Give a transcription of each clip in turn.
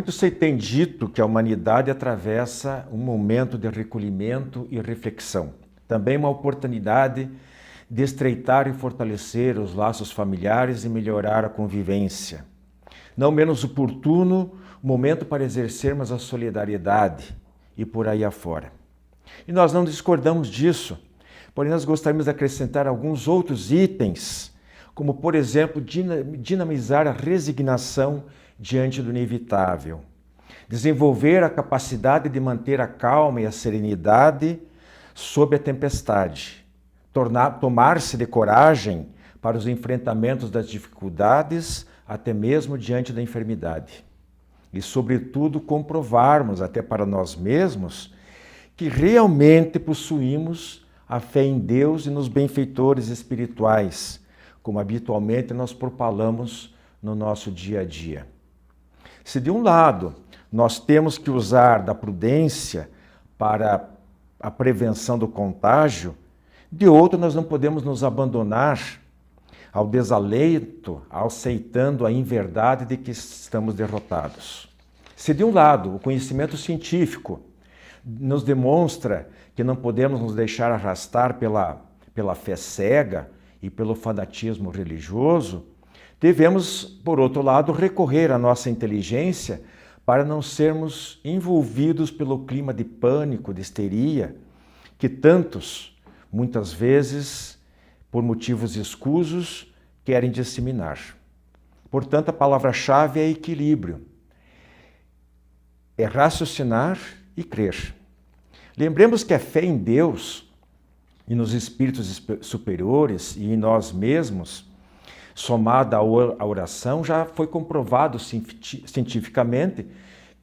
Muito se tem dito que a humanidade atravessa um momento de recolhimento e reflexão. Também uma oportunidade de estreitar e fortalecer os laços familiares e melhorar a convivência. Não menos oportuno, o momento para exercermos a solidariedade e por aí afora. E nós não discordamos disso, porém nós gostaríamos de acrescentar alguns outros itens, como por exemplo, dinamizar a resignação diante do inevitável, desenvolver a capacidade de manter a calma e a serenidade sob a tempestade, tomar-se de coragem para os enfrentamentos das dificuldades, até mesmo diante da enfermidade. E, sobretudo, comprovarmos até para nós mesmos que realmente possuímos a fé em Deus e nos benfeitores espirituais, como habitualmente nós propalamos no nosso dia a dia. Se de um lado nós temos que usar da prudência para a prevenção do contágio, de outro nós não podemos nos abandonar ao desalento, aceitando a inverdade de que estamos derrotados. Se de um lado o conhecimento científico nos demonstra que não podemos nos deixar arrastar pela fé cega e pelo fanatismo religioso, devemos, por outro lado, recorrer à nossa inteligência para não sermos envolvidos pelo clima de pânico, de histeria, que tantos, muitas vezes, por motivos escusos, querem disseminar. Portanto, a palavra-chave é equilíbrio. É raciocinar e crer. Lembremos que a fé em Deus e nos espíritos superiores e em nós mesmos, somada à oração, já foi comprovado cientificamente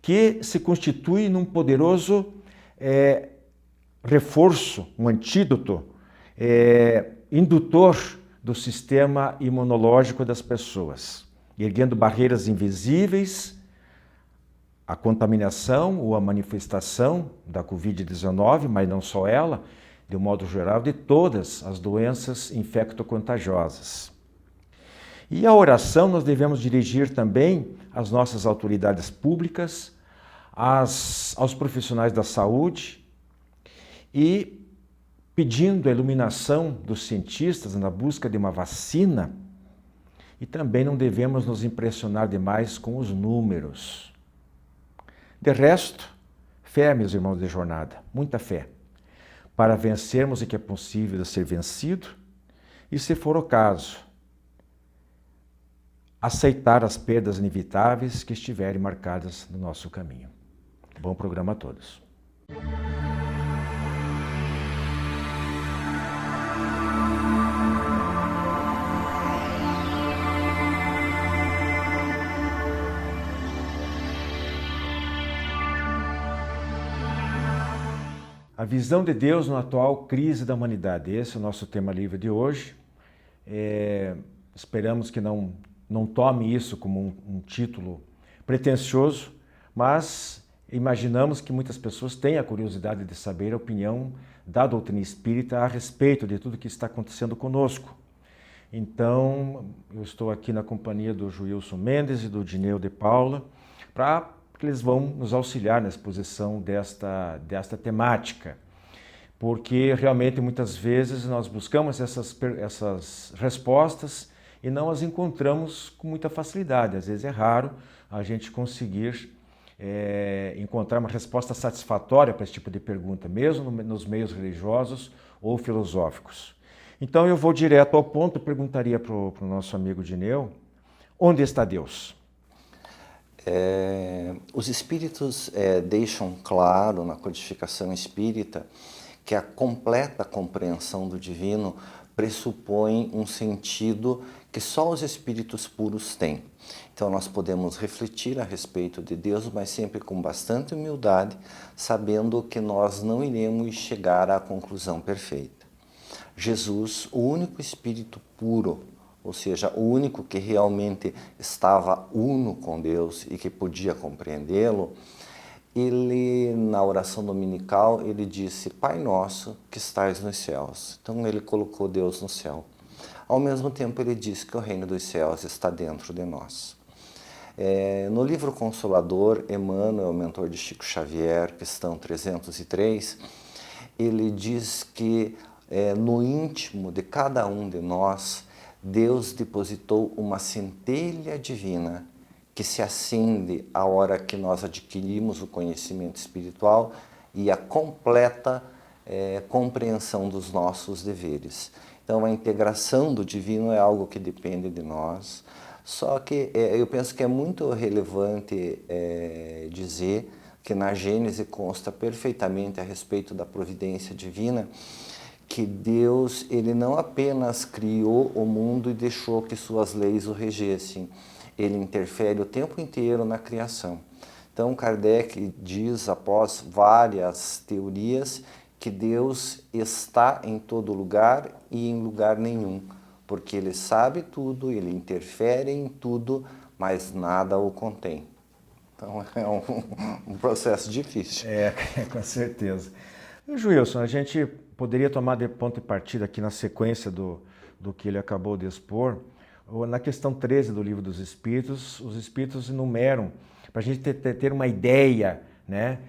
que se constitui num poderoso reforço, um antídoto, indutor do sistema imunológico das pessoas, erguendo barreiras invisíveis à contaminação ou à manifestação da Covid-19, mas não só ela, de um modo geral, de todas as doenças infectocontagiosas. E a oração nós devemos dirigir também às nossas autoridades públicas, aos profissionais da saúde e pedindo a iluminação dos cientistas na busca de uma vacina. E também não devemos nos impressionar demais com os números. De resto, fé, meus irmãos de jornada, muita fé, para vencermos o que é possível de ser vencido e, se for o caso, aceitar as perdas inevitáveis que estiverem marcadas no nosso caminho. Bom programa a todos. A visão de Deus na atual crise da humanidade. Esse é o nosso tema livre de hoje. Esperamos que não tome isso como um título pretensioso, mas imaginamos que muitas pessoas têm a curiosidade de saber a opinião da doutrina espírita a respeito de tudo que está acontecendo conosco. Então, eu estou aqui na companhia do Joilson Mendes e do Dineu de Paula, para que eles vão nos auxiliar na exposição desta temática, porque realmente muitas vezes nós buscamos essas respostas e não as encontramos com muita facilidade. Às vezes é raro a gente conseguir encontrar uma resposta satisfatória para esse tipo de pergunta, mesmo nos meios religiosos ou filosóficos. Então eu vou direto ao ponto, perguntaria para o nosso amigo Dineu, onde está Deus? Os espíritos deixam claro na codificação espírita que a completa compreensão do divino pressupõe um sentido que só os espíritos puros têm. Então nós podemos refletir a respeito de Deus, mas sempre com bastante humildade, sabendo que nós não iremos chegar à conclusão perfeita. Jesus, o único espírito puro, ou seja, o único que realmente estava uno com Deus e que podia compreendê-lo, ele, na oração dominical, ele disse: Pai nosso que estais nos céus. Então ele colocou Deus no céu. Ao mesmo tempo ele disse que o reino dos céus está dentro de nós. No livro Consolador, Emmanuel, mentor de Chico Xavier, questão 303, ele diz que no íntimo de cada um de nós, Deus depositou uma centelha divina que se acende a hora que nós adquirimos o conhecimento espiritual e a completa compreensão dos nossos deveres. Então, a integração do divino é algo que depende de nós. Só que eu penso que é muito relevante dizer que na Gênese consta perfeitamente a respeito da providência divina, que Deus ele não apenas criou o mundo e deixou que suas leis o regessem, ele interfere o tempo inteiro na criação. Então Kardec diz, após várias teorias, que Deus está em todo lugar e em lugar nenhum, porque ele sabe tudo, ele interfere em tudo, mas nada o contém. Então é um processo difícil. Com certeza. Joilson, a gente poderia tomar de ponto de partida aqui na sequência do que ele acabou de expor. Na questão 13 do Livro dos Espíritos, os Espíritos enumeram, para a gente ter uma ideia, né,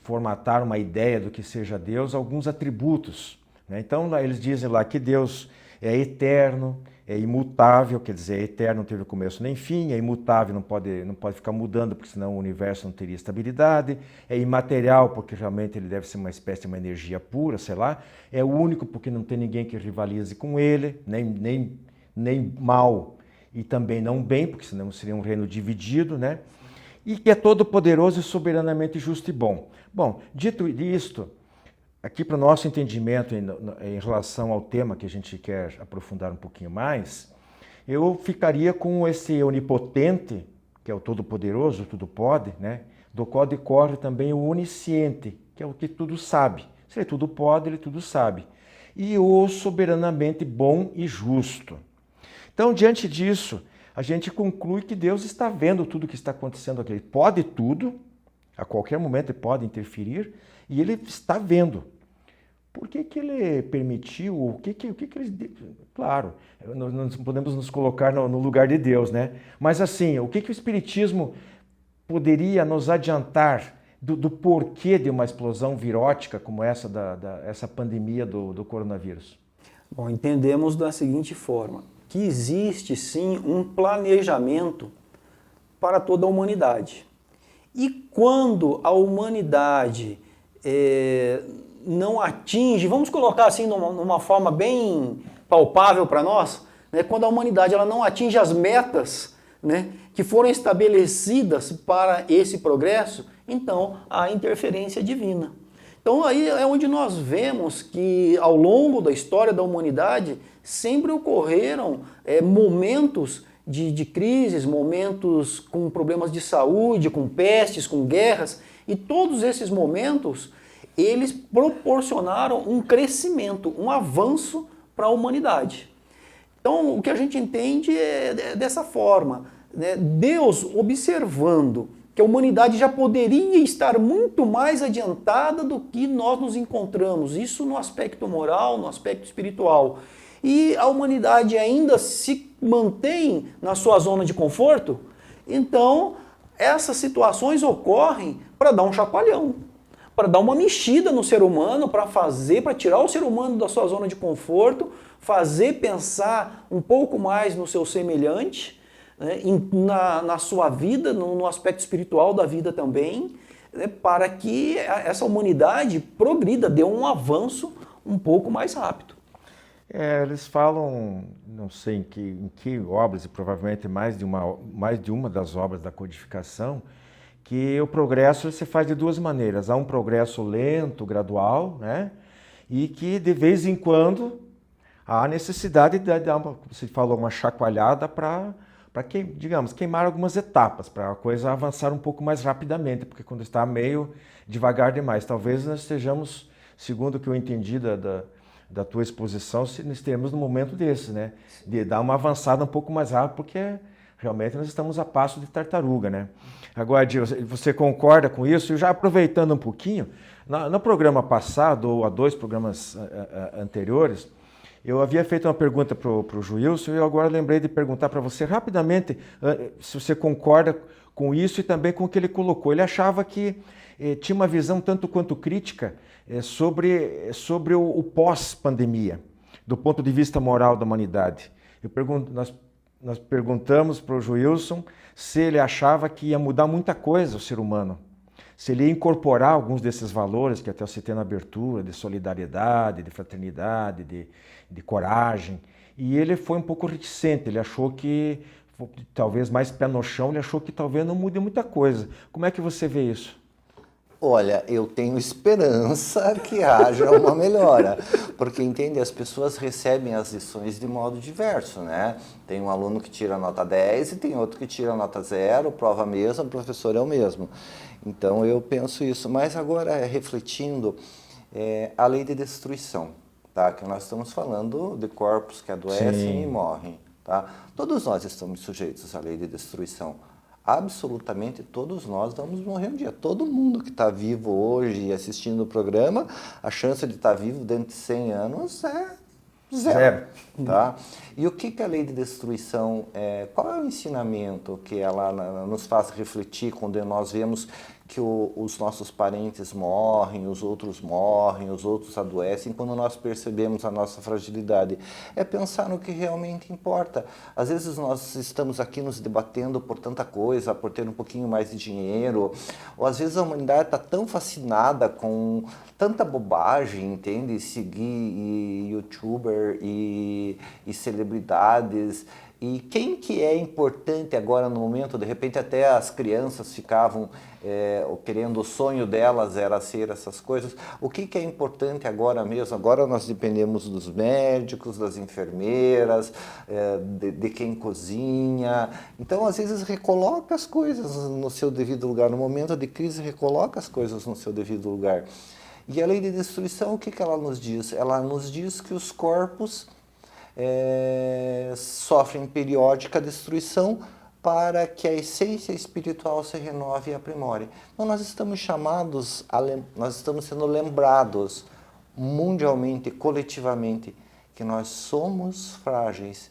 formatar uma ideia do que seja Deus, alguns atributos. Né? Então, eles dizem lá que Deus é eterno, é imutável, quer dizer, é eterno, não teve começo nem fim, é imutável, não pode ficar mudando, porque senão o universo não teria estabilidade, é imaterial, porque realmente ele deve ser uma espécie de uma energia pura, sei lá, é único, porque não tem ninguém que rivalize com ele, nem mal e também não bem, porque senão seria um reino dividido, né? E que é todo poderoso e soberanamente justo e bom. Bom, dito isto, aqui para o nosso entendimento em relação ao tema que a gente quer aprofundar um pouquinho mais, eu ficaria com esse onipotente, que é o todo-poderoso, tudo pode, né? Do qual decorre também o onisciente, que é o que tudo sabe. Se ele tudo pode, ele tudo sabe. E o soberanamente bom e justo. Então, diante disso, a gente conclui que Deus está vendo tudo o que está acontecendo aqui. Ele pode tudo, a qualquer momento ele pode interferir, e ele está vendo. Por que ele permitiu, o que ele... Claro, nós podemos nos colocar no lugar de Deus, né? Mas assim, o que o Espiritismo poderia nos adiantar do porquê de uma explosão virótica como essa, essa pandemia do coronavírus? Bom, entendemos da seguinte forma, que existe sim um planejamento para toda a humanidade. E quando a humanidade não atinge, vamos colocar assim numa forma bem palpável para nós, né, quando a humanidade ela não atinge as metas, né, que foram estabelecidas para esse progresso, então há interferência divina. Então aí é onde nós vemos que ao longo da história da humanidade sempre ocorreram momentos de crises, momentos com problemas de saúde, com pestes, com guerras, e todos esses momentos eles proporcionaram um crescimento, um avanço para a humanidade. Então o que a gente entende é dessa forma, né? Deus observando que a humanidade já poderia estar muito mais adiantada do que nós nos encontramos, isso no aspecto moral, no aspecto espiritual. E a humanidade ainda se mantém na sua zona de conforto, então essas situações ocorrem para dar um chacoalhão, para dar uma mexida no ser humano, para tirar o ser humano da sua zona de conforto, fazer pensar um pouco mais no seu semelhante, né, na sua vida, no aspecto espiritual da vida também, né, para que essa humanidade progrida, dê um avanço um pouco mais rápido. Eles falam, não sei em que obras, e provavelmente mais de uma das obras da codificação, que o progresso se faz de duas maneiras. Há um progresso lento, gradual, né? E que de vez em quando há necessidade de dar, você falou, uma chacoalhada para digamos, queimar algumas etapas, para a coisa avançar um pouco mais rapidamente, porque quando está meio devagar demais. Talvez nós estejamos, segundo o que eu entendi da tua exposição, nós teremos num momento desse, né? De dar uma avançada um pouco mais rápido, porque realmente nós estamos a passo de tartaruga, né? Agora, você concorda com isso? E já aproveitando um pouquinho, no programa passado, ou há 2 programas anteriores, Eu havia feito uma pergunta para o Joilson e eu agora lembrei de perguntar para você rapidamente se você concorda com isso e também com o que ele colocou. Ele achava que tinha uma visão tanto quanto crítica sobre o pós-pandemia, do ponto de vista moral da humanidade. Nós perguntamos para o Joilson se ele achava que ia mudar muita coisa o ser humano, se ele ia incorporar alguns desses valores que até eu citei na abertura, de solidariedade, de fraternidade, de coragem. E ele foi um pouco reticente, ele achou que, talvez mais pé no chão, ele achou que talvez não mude muita coisa. Como é que você vê isso? Olha, eu tenho esperança que haja uma melhora, porque, entende, as pessoas recebem as lições de modo diverso, né? Tem um aluno que tira nota 10 e tem outro que tira nota 0, prova a mesma, o professor é o mesmo. Então, eu penso isso. Mas agora, refletindo, a lei de destruição, tá? Que nós estamos falando de corpos que adoecem e morrem, tá? Todos nós estamos sujeitos à lei de destruição. Absolutamente todos nós vamos morrer um dia. Todo mundo que está vivo hoje assistindo o programa, a chance de estar vivo dentro de 100 anos é zero. Tá? E o que a lei de destruição qual é o ensinamento que ela nos faz refletir quando nós vemos que os nossos parentes morrem, os outros adoecem, quando nós percebemos a nossa fragilidade? É pensar no que realmente importa. Às vezes nós estamos aqui nos debatendo por tanta coisa, por ter um pouquinho mais de dinheiro, ou às vezes a humanidade está tão fascinada com tanta bobagem, entende? Seguir youtuber e celebridades. E quem que é importante agora no momento? De repente até as crianças ficavam querendo, o sonho delas era ser essas coisas. O que é importante agora mesmo? Agora nós dependemos dos médicos, das enfermeiras, de quem cozinha. Então, às vezes, recoloca as coisas no seu devido lugar. No momento de crise, recoloca as coisas no seu devido lugar. E a lei de destruição, o que ela nos diz? Ela nos diz que os corpos sofrem periódica destruição para que a essência espiritual se renove e aprimore. Então nós estamos nós estamos sendo lembrados mundialmente, coletivamente, que nós somos frágeis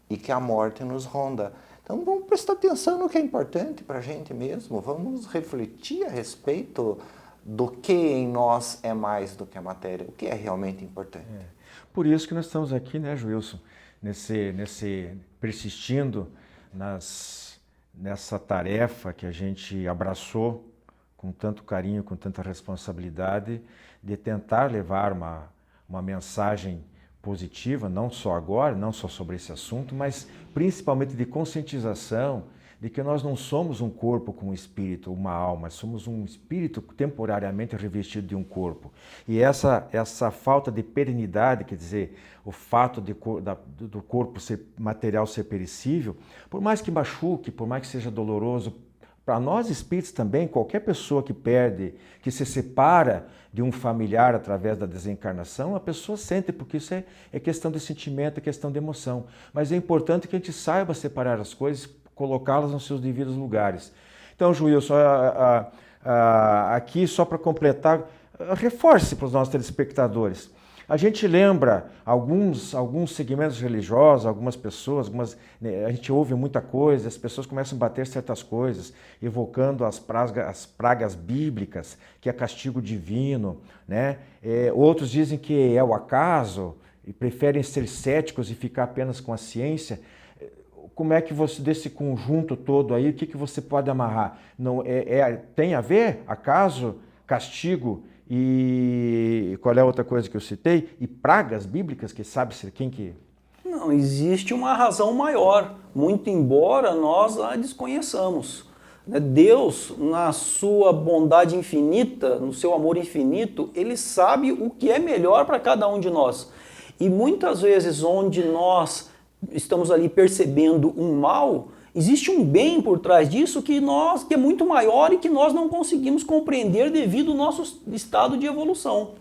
e que a morte nos ronda. Então vamos prestar atenção no que é importante para a gente mesmo, vamos refletir a respeito do que em nós é mais do que a matéria, o que é realmente importante. Por isso que nós estamos aqui, né, Joilson, persistindo nessa tarefa que a gente abraçou com tanto carinho, com tanta responsabilidade, de tentar levar uma mensagem positiva, não só agora, não só sobre esse assunto, mas principalmente de conscientização de que nós não somos um corpo com um espírito, uma alma, somos um espírito temporariamente revestido de um corpo. E essa falta de perenidade, quer dizer, o fato do corpo material ser perecível, por mais que machuque, por mais que seja doloroso, para nós espíritos também, qualquer pessoa que perde, que se separa de um familiar através da desencarnação, a pessoa sente, porque isso é questão de sentimento, é questão de emoção. Mas é importante que a gente saiba separar as coisas, colocá-las nos seus devidos lugares. Então, Joilson, aqui só para completar, reforce para os nossos telespectadores. A gente lembra alguns segmentos religiosos, algumas pessoas, a gente ouve muita coisa, as pessoas começam a bater certas coisas, evocando as pragas bíblicas, que é castigo divino, né? Outros dizem que é o acaso e preferem ser céticos e ficar apenas com a ciência. Como é que você, desse conjunto todo aí, o que você pode amarrar? Não, tem a ver, acaso, castigo e qual é a outra coisa que eu citei? E pragas bíblicas, que sabe-se quem que... Não, existe uma razão maior, muito embora nós a desconheçamos. Deus, na sua bondade infinita, no seu amor infinito, Ele sabe o que é melhor para cada um de nós. E muitas vezes onde nós estamos ali percebendo um mal, existe um bem por trás disso que é muito maior e que nós não conseguimos compreender devido ao nosso estado de evolução.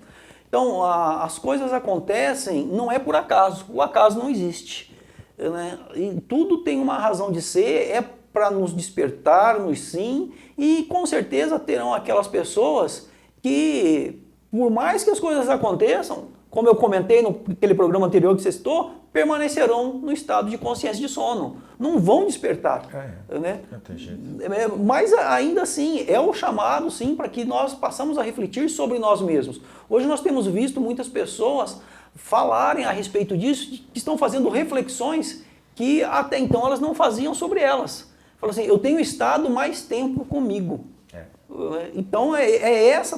Então, as coisas acontecem não é por acaso, o acaso não existe, né? E tudo tem uma razão de ser, é para nos despertarmos, sim, e com certeza terão aquelas pessoas que, por mais que as coisas aconteçam, como eu comentei naquele programa anterior que você citou, permanecerão no estado de consciência de sono. Não vão despertar. Né? Não tem jeito. Mas ainda assim, é o chamado sim para que nós passamos a refletir sobre nós mesmos. Hoje nós temos visto muitas pessoas falarem a respeito disso, que estão fazendo reflexões que até então elas não faziam sobre elas. Falam assim, eu tenho estado mais tempo comigo. Então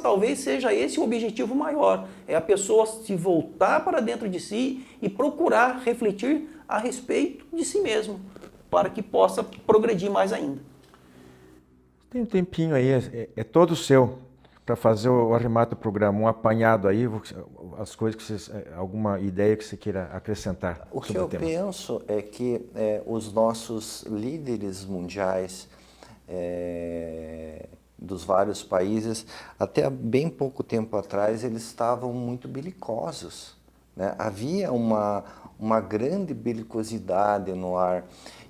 talvez seja esse o objetivo maior, é a pessoa se voltar para dentro de si e procurar refletir a respeito de si mesmo, para que possa progredir mais ainda. Tem um tempinho aí, é todo seu, para fazer o arremate do programa, um apanhado aí, as coisas que você, alguma ideia que você queira acrescentar. O que eu penso é que os nossos líderes mundiais dos vários países, até bem pouco tempo atrás, eles estavam muito belicosos, né? Havia uma grande belicosidade no ar.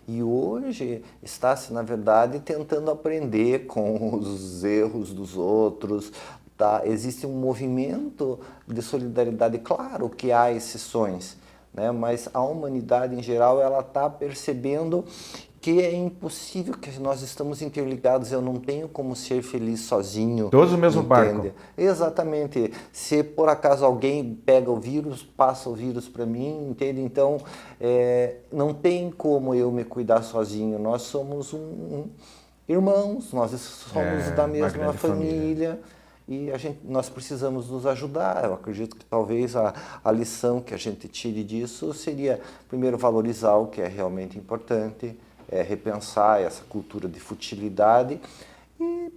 E hoje está-se, na verdade, tentando aprender com os erros dos outros. Tá? Existe um movimento de solidariedade, claro que há exceções, né? Mas a humanidade em geral ela está percebendo que é impossível, que nós estamos interligados, eu não tenho como ser feliz sozinho. Todos no mesmo entende? barco. Exatamente. Se por acaso alguém pega o vírus, passa o vírus para mim, entende? Então, não tem como eu me cuidar sozinho. Nós somos irmãos, nós somos da mesma família. E nós precisamos nos ajudar. Eu acredito que talvez a lição que a gente tire disso seria, primeiro, valorizar o que é realmente importante, repensar essa cultura de futilidade e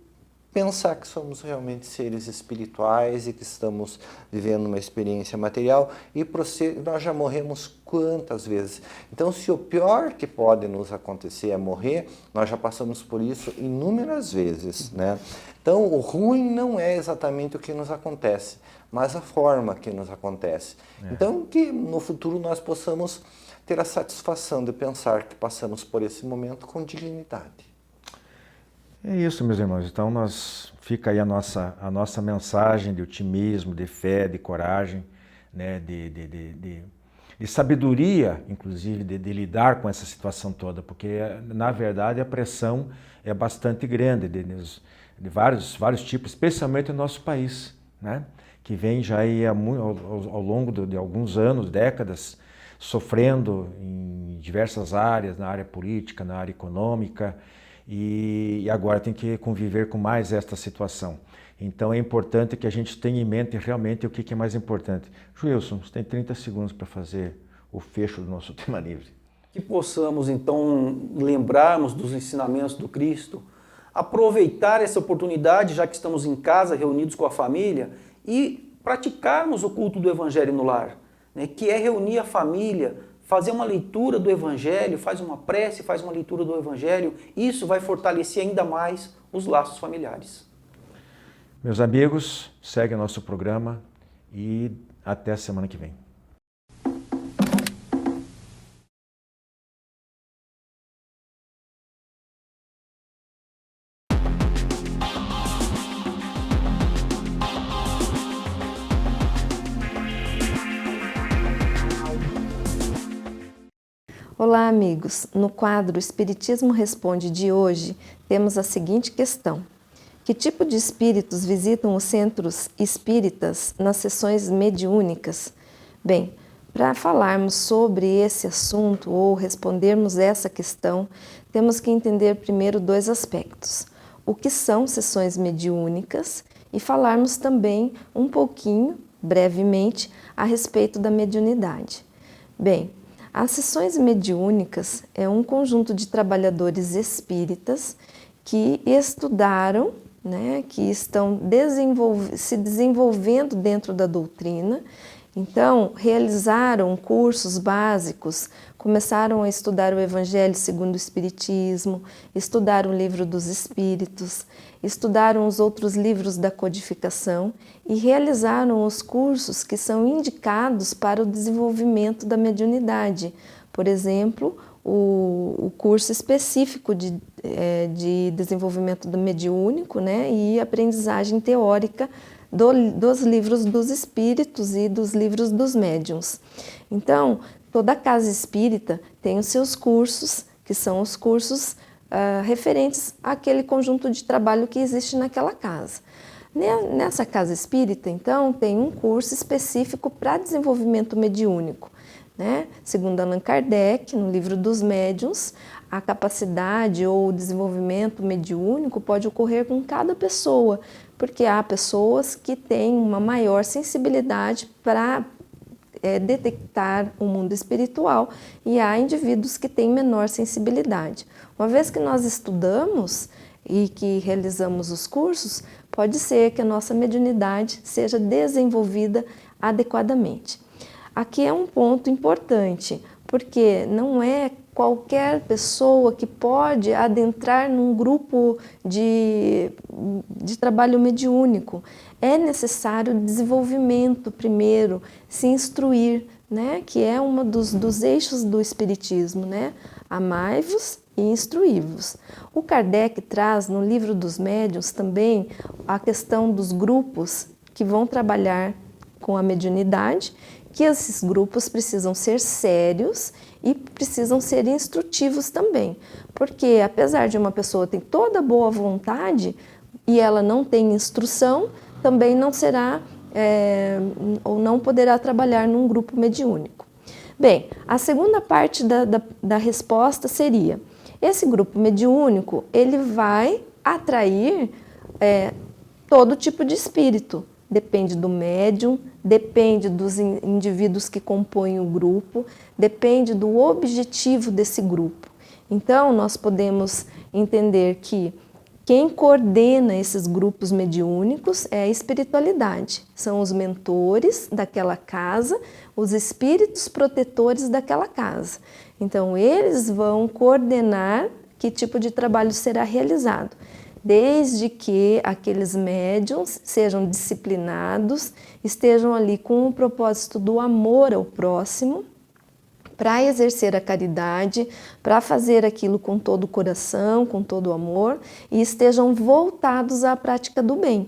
pensar que somos realmente seres espirituais e que estamos vivendo uma experiência material e nós já morremos quantas vezes. Então, se o pior que pode nos acontecer é morrer, nós já passamos por isso inúmeras vezes, né? Então, o ruim não é exatamente o que nos acontece, mas a forma que nos acontece. Então, que no futuro nós possamos ter a satisfação de pensar que passamos por esse momento com dignidade. É isso, meus irmãos. Então, fica aí a nossa mensagem de otimismo, de fé, de coragem, né? de sabedoria, inclusive, de lidar com essa situação toda, porque, na verdade, a pressão é bastante grande de vários tipos, especialmente no nosso país, né? Que vem já aí ao longo de alguns anos, décadas, sofrendo em diversas áreas, na área política, na área econômica, e agora tem que conviver com mais esta situação. Então é importante que a gente tenha em mente realmente o que é mais importante. Joilson, você tem 30 segundos para fazer o fecho do nosso tema livre. Que possamos então lembrarmos dos ensinamentos do Cristo, aproveitar essa oportunidade, já que estamos em casa, reunidos com a família, e praticarmos o culto do Evangelho no lar, né, que é reunir a família, fazer uma leitura do Evangelho, faz uma prece, faz uma leitura do Evangelho, isso vai fortalecer ainda mais os laços familiares. Meus amigos, segue o nosso programa e até a semana que vem. Olá, amigos! No quadro Espiritismo Responde de hoje, temos a seguinte questão. Que tipo de espíritos visitam os centros espíritas nas sessões mediúnicas? Bem, para falarmos sobre esse assunto ou respondermos essa questão, temos que entender primeiro dois aspectos. O que são sessões mediúnicas e falarmos também um pouquinho, brevemente, a respeito da mediunidade. Bem, as sessões mediúnicas é um conjunto de trabalhadores espíritas que estudaram, né, que estão se desenvolvendo dentro da doutrina, então realizaram cursos básicos, começaram a estudar o Evangelho segundo o Espiritismo, estudaram o Livro dos Espíritos, estudaram os outros livros da codificação e realizaram os cursos que são indicados para o desenvolvimento da mediunidade. Por exemplo, o curso específico de desenvolvimento do mediúnico, né, e aprendizagem teórica dos livros dos espíritos e dos livros dos médiuns. Então, toda casa espírita tem os seus cursos, que são os cursos referentes àquele conjunto de trabalho que existe naquela casa. Nessa casa espírita, então, tem um curso específico para desenvolvimento mediúnico, né? Segundo Allan Kardec, no livro dos médiuns, a capacidade ou o desenvolvimento mediúnico pode ocorrer com cada pessoa, porque há pessoas que têm uma maior sensibilidade para detectar o mundo espiritual e há indivíduos que têm menor sensibilidade. Uma vez que nós estudamos e que realizamos os cursos, pode ser que a nossa mediunidade seja desenvolvida adequadamente. Aqui é um ponto importante, porque não é qualquer pessoa que pode adentrar num grupo de trabalho mediúnico. É necessário desenvolvimento primeiro, se instruir, né? Que é um dos eixos do Espiritismo, né? Amai-vos e instruí-vos. O Kardec traz no livro dos médiuns também a questão dos grupos que vão trabalhar com a mediunidade, que esses grupos precisam ser sérios e precisam ser instrutivos também, porque apesar de uma pessoa ter toda a boa vontade e ela não tem instrução, também não será ou não poderá trabalhar num grupo mediúnico. Bem, a segunda parte da resposta seria: esse grupo mediúnico ele vai atrair todo tipo de espírito. Depende do médium, depende dos indivíduos que compõem o grupo, depende do objetivo desse grupo. Então, nós podemos entender que quem coordena esses grupos mediúnicos é a espiritualidade. São os mentores daquela casa, os espíritos protetores daquela casa. Então, eles vão coordenar que tipo de trabalho será realizado, desde que aqueles médiuns sejam disciplinados, estejam ali com o propósito do amor ao próximo, para exercer a caridade, para fazer aquilo com todo o coração, com todo o amor, e estejam voltados à prática do bem.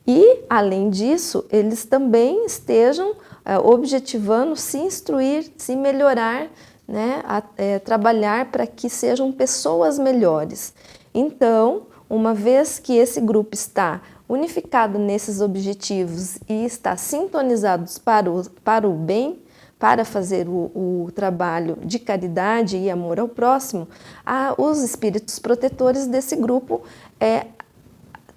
E, além disso, eles também estejam objetivando se instruir, se melhorar, né, trabalhar para que sejam pessoas melhores. Então, uma vez que esse grupo está unificado nesses objetivos e está sintonizado para o bem, para fazer o trabalho de caridade e amor ao próximo, os espíritos protetores desse grupo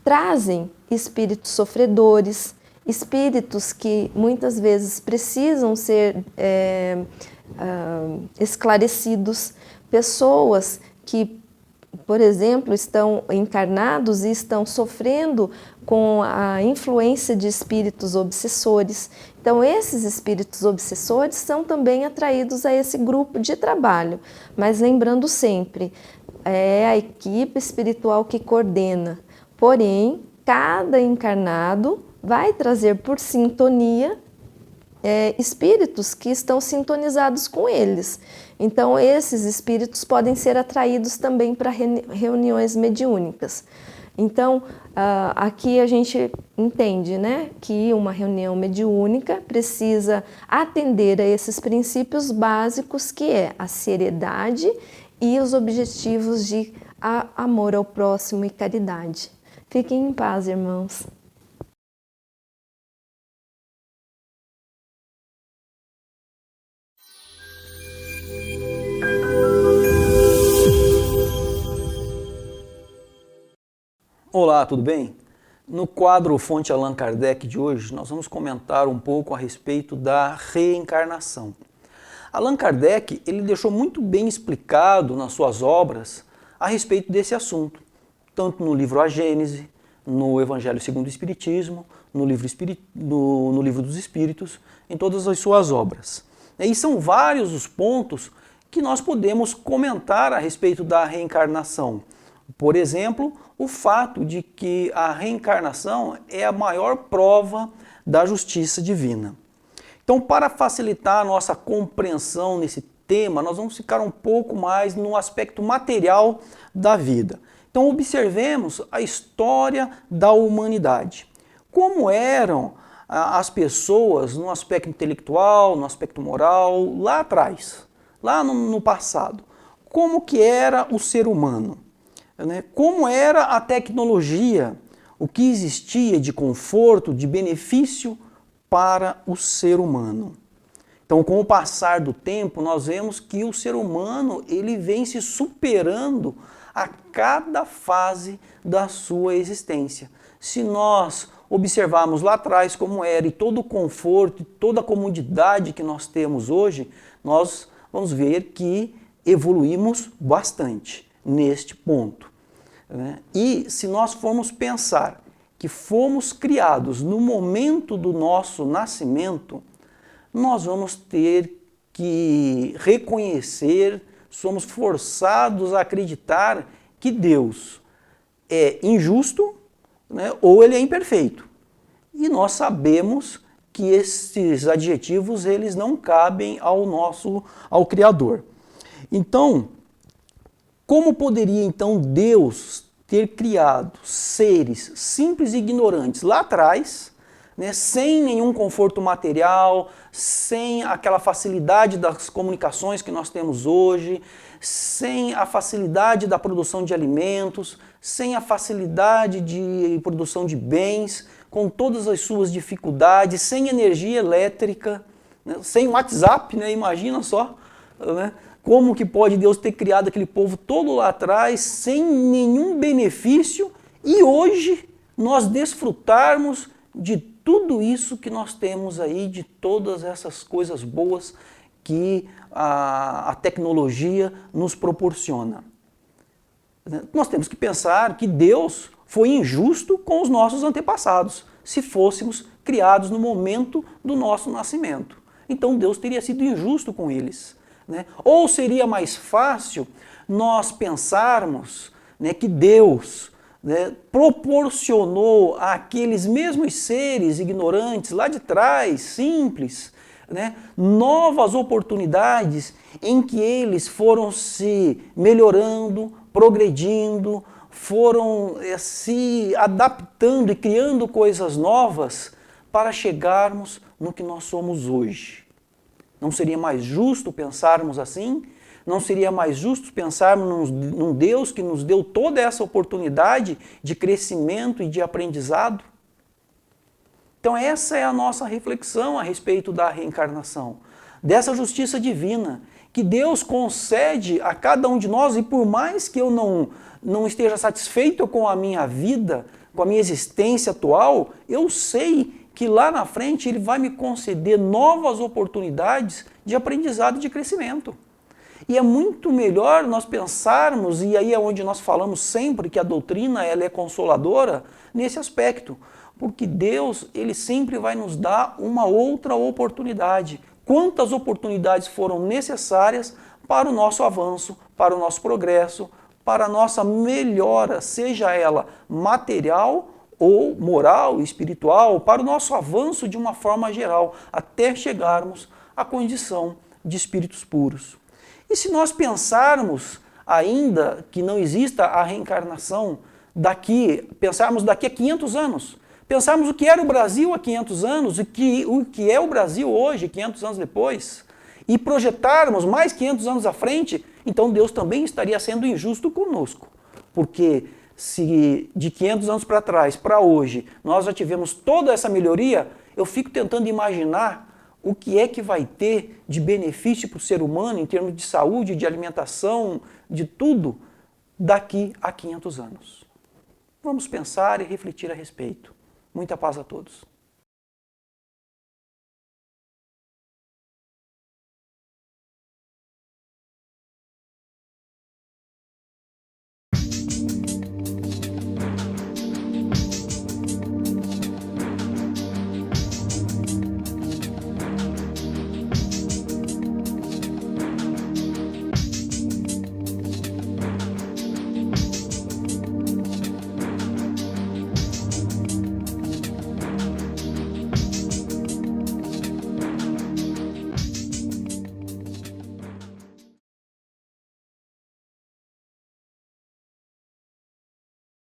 trazem espíritos sofredores, espíritos que muitas vezes precisam ser esclarecidos, pessoas que, por exemplo, estão encarnados e estão sofrendo com a influência de espíritos obsessores. Então, esses espíritos obsessores são também atraídos a esse grupo de trabalho. Mas lembrando sempre, é a equipe espiritual que coordena. Porém, cada encarnado vai trazer por sintonia espíritos que estão sintonizados com eles. Então, esses espíritos podem ser atraídos também para reuniões mediúnicas. Então, aqui a gente entende, né, que uma reunião mediúnica precisa atender a esses princípios básicos, que é a seriedade e os objetivos de amor ao próximo e caridade. Fiquem em paz, irmãos. Olá, tudo bem? No quadro Fonte Allan Kardec de hoje, nós vamos comentar um pouco a respeito da reencarnação. Allan Kardec ele deixou muito bem explicado nas suas obras a respeito desse assunto, tanto no livro A Gênese, no Evangelho segundo o Espiritismo, no livro dos Espíritos, em todas as suas obras. E são vários os pontos que nós podemos comentar a respeito da reencarnação. Por exemplo, o fato de que a reencarnação é a maior prova da justiça divina. Então, para facilitar a nossa compreensão nesse tema, nós vamos ficar um pouco mais no aspecto material da vida. Então, observemos a história da humanidade. como eram as pessoas no aspecto intelectual, no aspecto moral, lá atrás, lá no passado. Como que era o ser humano, né? Como era a tecnologia, o que existia de conforto, de benefício para o ser humano. Então, com o passar do tempo, nós vemos que o ser humano ele vem se superando a cada fase da sua existência. Se nós observarmos lá atrás como era e todo o conforto, toda a comodidade que nós temos hoje, nós vamos ver que evoluímos bastante neste ponto, né? E se nós formos pensar que fomos criados no momento do nosso nascimento, nós vamos ter que reconhecer, somos forçados a acreditar que Deus é injusto, né, ou ele é imperfeito. E nós sabemos que esses adjetivos eles não cabem ao Criador. Então, como poderia então Deus ter criado seres simples e ignorantes lá atrás, né, sem nenhum conforto material, sem aquela facilidade das comunicações que nós temos hoje, sem a facilidade da produção de alimentos, sem a facilidade de produção de bens, com todas as suas dificuldades, sem energia elétrica, né, sem WhatsApp, né, imagina só, né, como que pode Deus ter criado aquele povo todo lá atrás, sem nenhum benefício, e hoje nós desfrutarmos de tudo isso que nós temos aí, de todas essas coisas boas que a tecnologia nos proporciona. Nós temos que pensar que Deus foi injusto com os nossos antepassados, se fôssemos criados no momento do nosso nascimento. Então Deus teria sido injusto com eles, né? Ou seria mais fácil nós pensarmos, né, que Deus, né, proporcionou àqueles mesmos seres ignorantes lá de trás, simples, né, novas oportunidades em que eles foram se melhorando, progredindo, foram se adaptando e criando coisas novas para chegarmos no que nós somos hoje. Não seria mais justo pensarmos assim? Não seria mais justo pensarmos num Deus que nos deu toda essa oportunidade de crescimento e de aprendizado? Então essa é a nossa reflexão a respeito da reencarnação, dessa justiça divina que Deus concede a cada um de nós, e por mais que eu não esteja satisfeito com a minha vida, com a minha existência atual, eu sei que lá na frente Ele vai me conceder novas oportunidades de aprendizado e de crescimento. E é muito melhor nós pensarmos, e aí é onde nós falamos sempre que a doutrina ela é consoladora nesse aspecto, porque Deus ele sempre vai nos dar uma outra oportunidade. Quantas oportunidades foram necessárias para o nosso avanço, para o nosso progresso, para a nossa melhora, seja ela material ou moral, espiritual, para o nosso avanço de uma forma geral, até chegarmos à condição de espíritos puros. E se nós pensarmos ainda que não exista a reencarnação pensarmos daqui a 500 anos, pensarmos o que era o Brasil há 500 anos e o que é o Brasil hoje, 500 anos depois, e projetarmos mais 500 anos à frente, então Deus também estaria sendo injusto conosco. Porque se de 500 anos para trás, para hoje, nós já tivemos toda essa melhoria, eu fico tentando imaginar o que é que vai ter de benefício para o ser humano em termos de saúde, de alimentação, de tudo, daqui a 500 anos. Vamos pensar e refletir a respeito. Muita paz a todos.